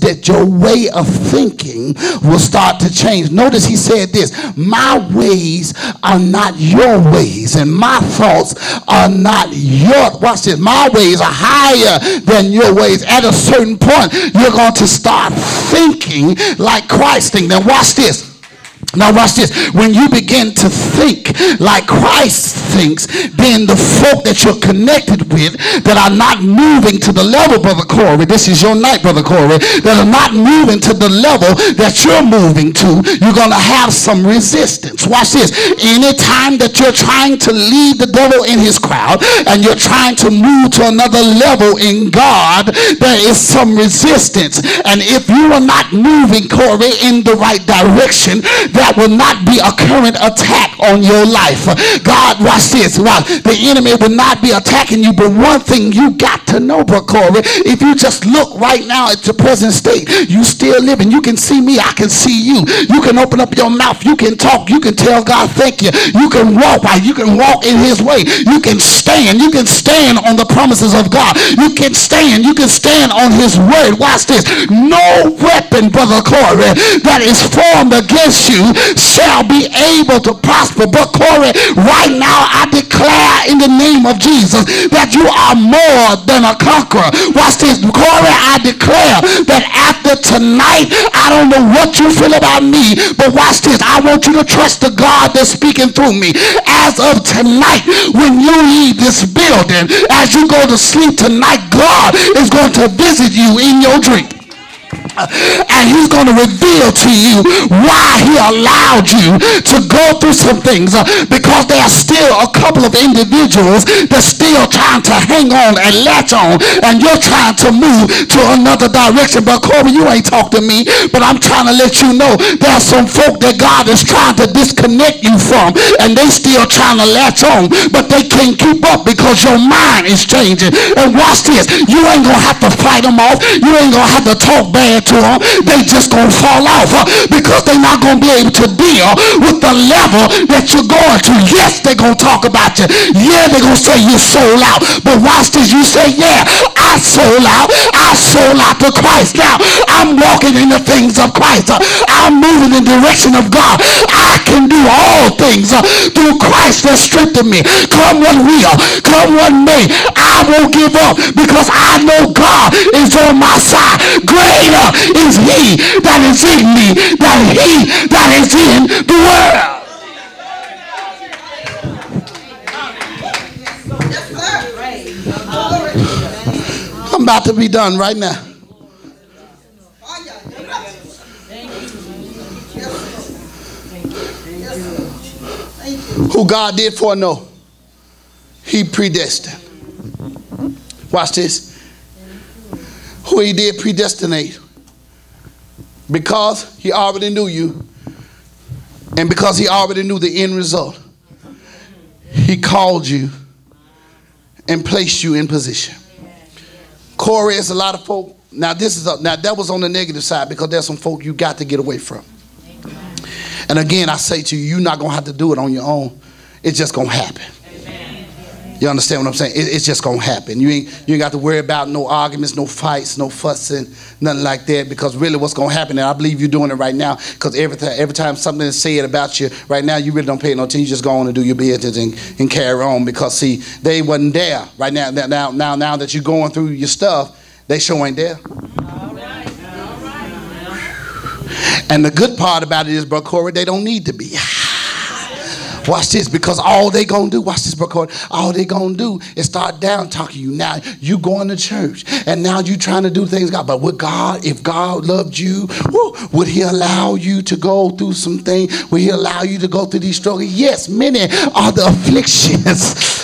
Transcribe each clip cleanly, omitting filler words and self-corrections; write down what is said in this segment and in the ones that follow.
that your way of thinking will start to change. Notice he said this: my ways are not your ways, and my thoughts are not your. Watch this. My ways are higher than your ways. At a certain point, you're going to start thinking like Christ thinks. Now watch this. Now watch this. When you begin to think like Christ thinks, then the folk that you're connected with that are not moving to the level, Brother Corey, this is your night, Brother Corey, that are not moving to the level that you're moving to, you're going to have some resistance. Watch this. Anytime that you're trying to lead the devil in his crowd and you're trying to move to another level in God, there is some resistance. And if you are not moving, Corey, in the right direction, that will not be a current attack on your life. God, watch this. The enemy will not be attacking you, but one thing you got to know, Brother Corey, if you just look right now at your present state, you still living. You can see me, I can see you. You can open up your mouth, you can talk, you can tell God thank you. You can walk right, you can walk in his way. You can stand on the promises of God. You can stand on his word. Watch this. No weapon, Brother Corey, that is formed against you shall be able to prosper. But Corey, right now I declare in the name of Jesus that you are more than a conqueror. Watch this. Corey, I declare that after tonight, I don't know what you feel about me, but watch this. I want you to trust the God that's speaking through me. As of tonight, when you leave this building, as you go to sleep tonight, God is going to visit you in your dream. And he's going to reveal to you why he allowed you to go through some things, because there are still a couple of individuals that's still trying to hang on and latch on, and you're trying to move to another direction. But Corey, you ain't talk to me, but I'm trying to let you know there are some folk that God is trying to disconnect you from, and they still trying to latch on, but they can't keep up because your mind is changing. And watch this. You ain't going to have to fight them off. You ain't going to have to talk bad to them. They just gonna fall off because they're not gonna be able to deal with the level that you're going to. Yes, they're gonna talk about you. Yeah, they're gonna say you sold out. But watch this. You say, yeah, I sold out. I sold out to Christ. Now I'm walking in the things of Christ. I'm moving in the direction of God. I can do all things through Christ that strengthens me. Come what will, come what may, I won't give up because I know God is on my side. Greater is he that is in me than he that is in the world. I'm about to be done right now. Who God did foreknow, he predestined. Watch this. Who he did predestinate, because he already knew you, and because he already knew the end result, he called you and placed you in position. Corey, it's a lot of folk. Now that was on the negative side, because there's some folk you got to get away from. And again, I say to you, you're not gonna have to do it on your own. It's just gonna happen. You understand what I'm saying? It's just gonna happen. You ain't got to worry about no arguments, no fights, no fussing, nothing like that. Because really, what's gonna happen? And I believe you're doing it right now. Because every time something is said about you right now, you really don't pay no attention. You just go on and do your business and carry on. Because see, they wasn't there right now. Now that you're going through your stuff, they sure ain't there. All right. And the good part about it is, Brother Corey, they don't need to be. Watch this, because all they gonna do, watch this, Brother, all they gonna do is start down talking you. Now you going to church, and now you trying to do things God. But would God, if God loved you, would he allow you to go through some things? Would he allow you to go through these struggles? Yes, many are the afflictions.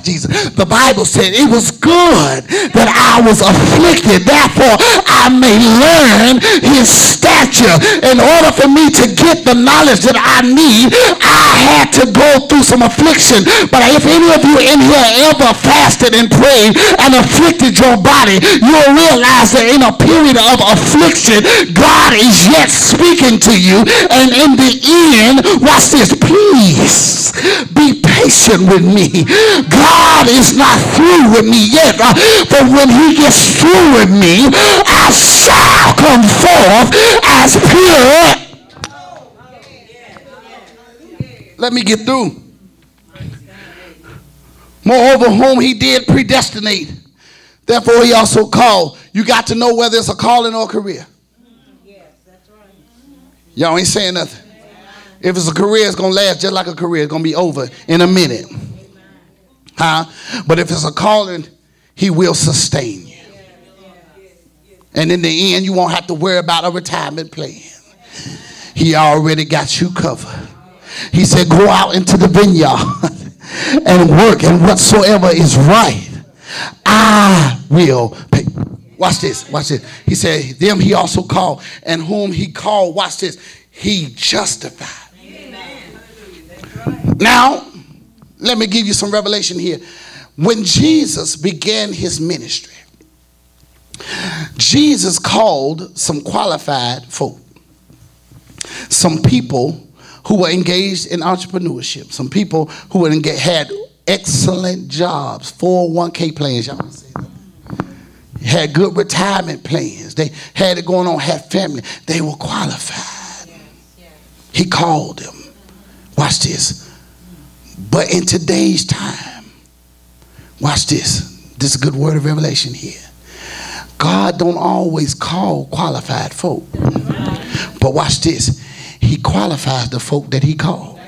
Jesus. The Bible said it was good that I was afflicted, therefore I may learn his stature. In order for me to get the knowledge that I need, I had to go through some affliction. But if any of you in here ever fasted and prayed and afflicted your body, you'll realize that in a period of affliction, God is yet speaking to you. And in the end, watch this, please be patient with me. God is not through with me yet. But when he gets through with me, I shall come forth as pure. Let me get through. Moreover, whom he did predestinate, therefore he also called. You got to know whether it's a calling or a career. Y'all ain't saying nothing. If it's a career, it's going to last just like a career. It's going to be over in a minute. But if it's a calling, he will sustain you. And in the end, you won't have to worry about a retirement plan. He already got you covered. He said, go out into the vineyard and work, and whatsoever is right, I will pay. Watch this, watch this. He said, them he also called, and whom he called, watch this, he justified. Amen. Now, let me give you some revelation here. When Jesus began his ministry, Jesus called some qualified folk, some people who were engaged in entrepreneurship, some people who had excellent jobs, 401k plans, y'all say that. Had good retirement plans. They had it going on, had family. They were qualified. He called them. Watch this. But in today's time, watch this. This is a good word of revelation here. God don't always call qualified folk. But watch this. He qualifies the folk that he called.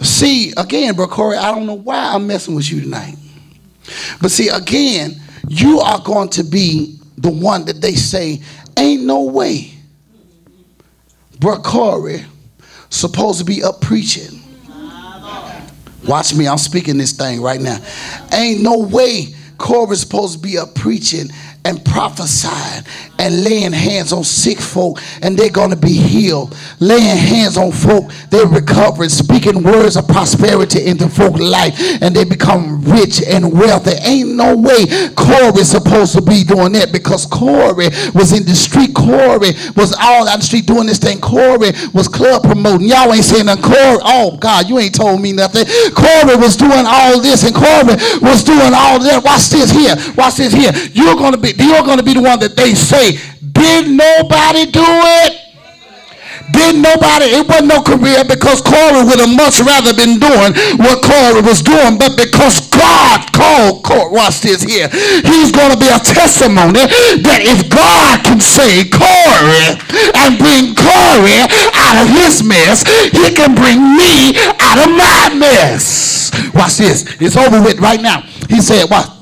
See, again, bro Corey, I don't know why I'm messing with you tonight. But see, again, you are going to be the one that they say, ain't no way bro Corey supposed to be up preaching. Watch me, I'm speaking this thing right now. Ain't no way Corey's supposed to be up preaching and prophesying and laying hands on sick folk and they're going to be healed. Laying hands on folk, they're recovering, speaking words of prosperity into folks' life and they become rich and wealthy. Ain't no way Corey's supposed to be doing that, because Corey was in the street. Corey was all out the street doing this thing. Corey was club promoting. Y'all ain't saying nothing. Corey, oh God, you ain't told me nothing. Corey was doing all this and Corey was doing all that. Watch this here. Watch this here. You're going to be the one that they say, did nobody do it? Did nobody? It wasn't no career, because Corey would have much rather been doing what Corey was doing, but because God called Corey, watch this here, he's going to be a testimony that if God can save Corey and bring Corey out of his mess, he can bring me out of my mess. Watch this. It's over with right now. He said, what?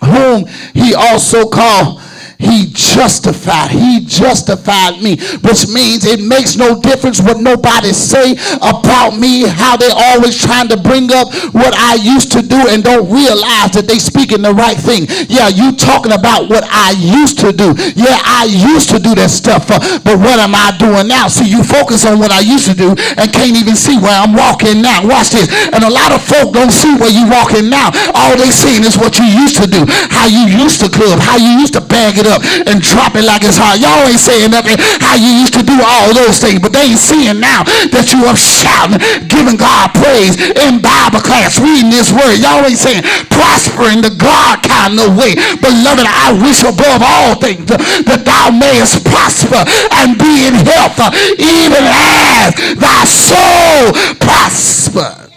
Whom he also called, he justified. He justified me, which means it makes no difference what nobody say about me, how they always trying to bring up what I used to do and don't realize that they speaking the right thing. Yeah, you talking about what I used to do. Yeah, I used to do that stuff, but what am I doing now? See, you focus on what I used to do and can't even see where I'm walking now. Watch this. And a lot of folk don't see where you walking now. All they seeing is what you used to do, how you used to club, how you used to bag it up and drop it like it's hot. Y'all ain't saying nothing how you used to do all those things, but they ain't seeing now that you up shouting, giving God praise in Bible class, reading this word. Y'all ain't saying prospering the God kind of way. Beloved, I wish above all things that thou mayest prosper and be in health, even as thy soul prosper.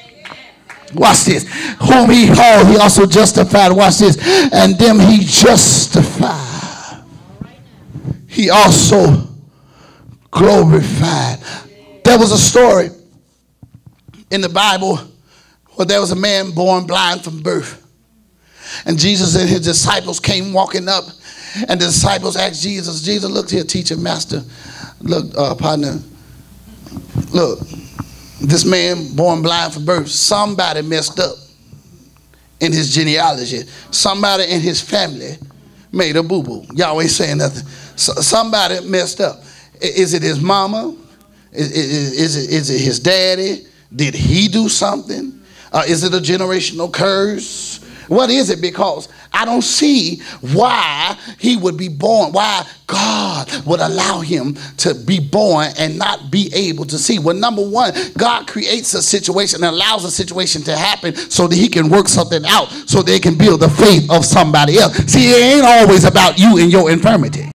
Watch this. Whom he called, he also justified. Watch this. And them he justified, he also glorified. There was a story in the Bible where there was a man born blind from birth. And Jesus and his disciples came walking up, and the disciples asked Jesus, Jesus, look here, teacher, master, look, partner, look, this man born blind from birth, somebody messed up in his genealogy. Somebody in his family made a boo-boo. Y'all ain't saying nothing. Somebody messed up. Is it his mama? Is it his daddy? Did he do something? Is it a generational curse? What is it? Because I don't see why he would be born, why God would allow him to be born and not be able to see. Well, number one, God creates a situation and allows a situation to happen so that he can work something out, so they can build the faith of somebody else. See, it ain't always about you and your infirmity.